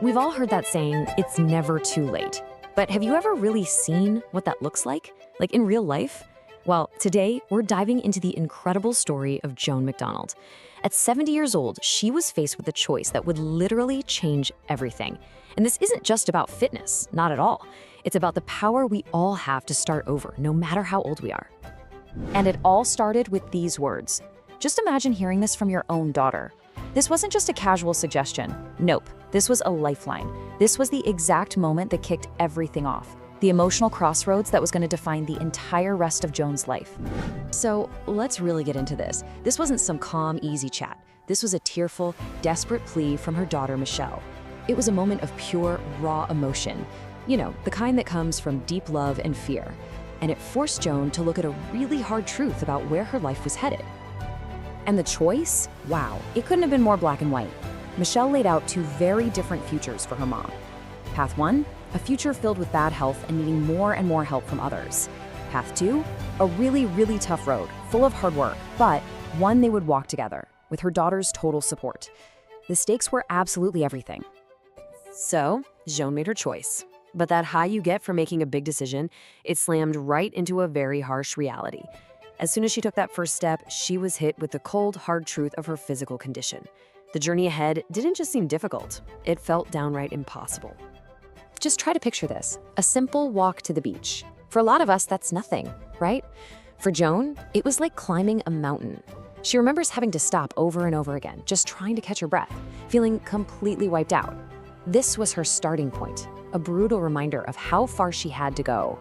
We've all heard that saying, it's never too late. But have you ever really seen what that looks like? Like in real life? Well, today we're diving into the incredible story of Joan McDonald. At 70 years old, she was faced with a choice that would literally change everything. And this isn't just about fitness, not at all. It's about the power we all have to start over, no matter how old we are. And it all started with these words. Just imagine hearing this from your own daughter. This wasn't just a casual suggestion. Nope, this was a lifeline. This was the exact moment that kicked everything off. The emotional crossroads that was going to define the entire rest of Joan's life. So let's really get into this. This wasn't some calm, easy chat. This was a tearful, desperate plea from her daughter, Michelle. It was a moment of pure, raw emotion. The kind that comes from deep love and fear. And it forced Joan to look at a really hard truth about where her life was headed. And the choice? Wow, it couldn't have been more black and white. Michelle laid out two very different futures for her mom. Path 1, a future filled with bad health and needing more and more help from others. Path 2, a really, really tough road, full of hard work, but one they would walk together, with her daughter's total support. The stakes were absolutely everything. So, Joan made her choice. But that high you get for making a big decision, it slammed right into a very harsh reality. As soon as she took that first step, she was hit with the cold, hard truth of her physical condition. The journey ahead didn't just seem difficult, it felt downright impossible. Just try to picture this, a simple walk to the beach. For a lot of us, that's nothing, right? For Joan, it was like climbing a mountain. She remembers having to stop over and over again, just trying to catch her breath, feeling completely wiped out. This was her starting point, a brutal reminder of how far she had to go.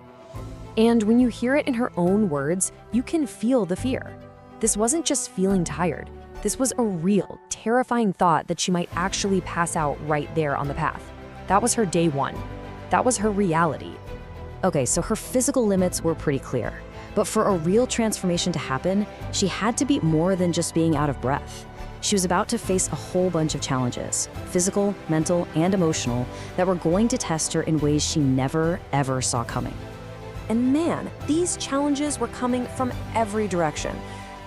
And when you hear it in her own words, you can feel the fear. This wasn't just feeling tired. This was a real, terrifying thought that she might actually pass out right there on the path. That was her day one. That was her reality. Okay, so her physical limits were pretty clear. But for a real transformation to happen, she had to be more than just being out of breath. She was about to face a whole bunch of challenges, physical, mental, and emotional, that were going to test her in ways she never, ever saw coming. And man, these challenges were coming from every direction.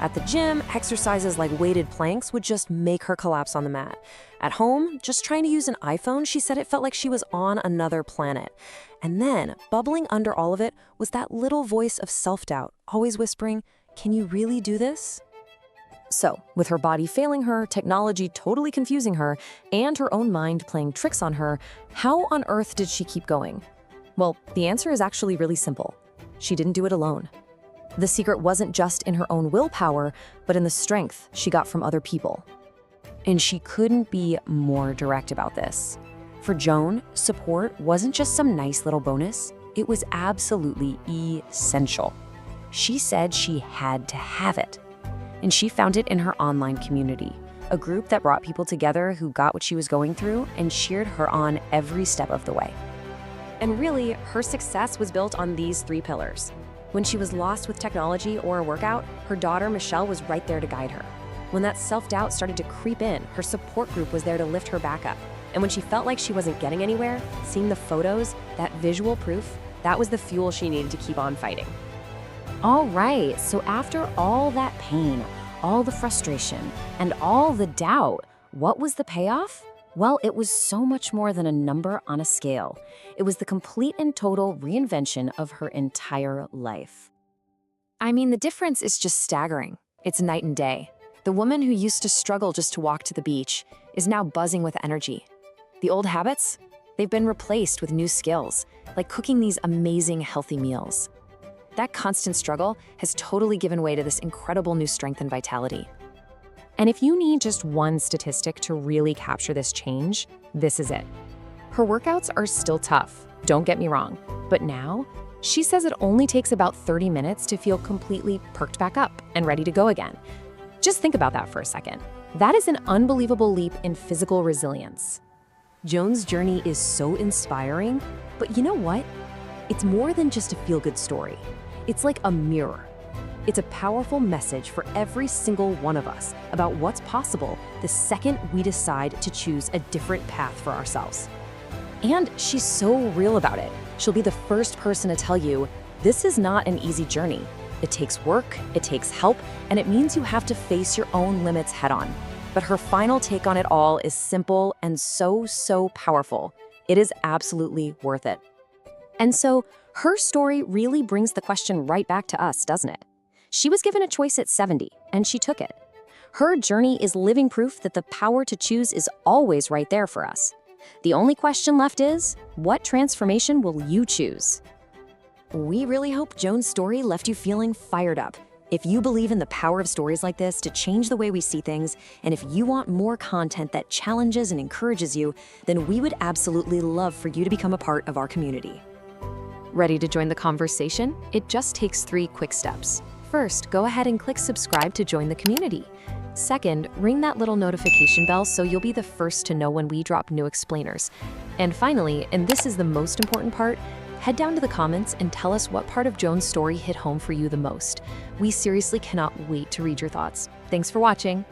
At the gym, exercises like weighted planks would just make her collapse on the mat. At home, just trying to use an iPhone, she said it felt like she was on another planet. And then, bubbling under all of it, was that little voice of self-doubt, always whispering, "Can you really do this?" So, with her body failing her, technology totally confusing her, and her own mind playing tricks on her, how on earth did she keep going? Well, the answer is actually really simple. She didn't do it alone. The secret wasn't just in her own willpower, but in the strength she got from other people. And she couldn't be more direct about this. For Joan, support wasn't just some nice little bonus, it was absolutely essential. She said she had to have it. And she found it in her online community, a group that brought people together who got what she was going through and cheered her on every step of the way. And really, her success was built on these three pillars. When she was lost with technology or a workout, her daughter Michelle was right there to guide her. When that self-doubt started to creep in, her support group was there to lift her back up. And when she felt like she wasn't getting anywhere, seeing the photos, that visual proof, that was the fuel she needed to keep on fighting. All right, so after all that pain, all the frustration, and all the doubt, what was the payoff? Well, it was so much more than a number on a scale. It was the complete and total reinvention of her entire life. I mean, the difference is just staggering. It's night and day. The woman who used to struggle just to walk to the beach is now buzzing with energy. The old habits? They've been replaced with new skills, like cooking these amazing healthy meals. That constant struggle has totally given way to this incredible new strength and vitality. And if you need just one statistic to really capture this change, this is it. Her workouts are still tough, don't get me wrong, but now, she says it only takes about 30 minutes to feel completely perked back up and ready to go again. Just think about that for a second. That is an unbelievable leap in physical resilience. Joan's journey is so inspiring, but you know what? It's more than just a feel-good story. It's like a mirror. It's a powerful message for every single one of us about what's possible the second we decide to choose a different path for ourselves. And she's so real about it. She'll be the first person to tell you, this is not an easy journey. It takes work, it takes help, and it means you have to face your own limits head on. but her final take on it all is simple and so powerful. It is absolutely worth it. And so, her story really brings the question right back to us, doesn't it? She was given a choice at 70, and she took it. Her journey is living proof that the power to choose is always right there for us. The only question left is, what transformation will you choose? We really hope Joan's story left you feeling fired up. If you believe in the power of stories like this to change the way we see things, and if you want more content that challenges and encourages you, then we would absolutely love for you to become a part of our community. Ready to join the conversation? It just takes 3 quick steps. First, go ahead and click subscribe to join the community. Second, ring that little notification bell so you'll be the first to know when we drop new explainers. And finally, and this is the most important part, head down to the comments and tell us what part of Joan's story hit home for you the most. We seriously cannot wait to read your thoughts. Thanks for watching.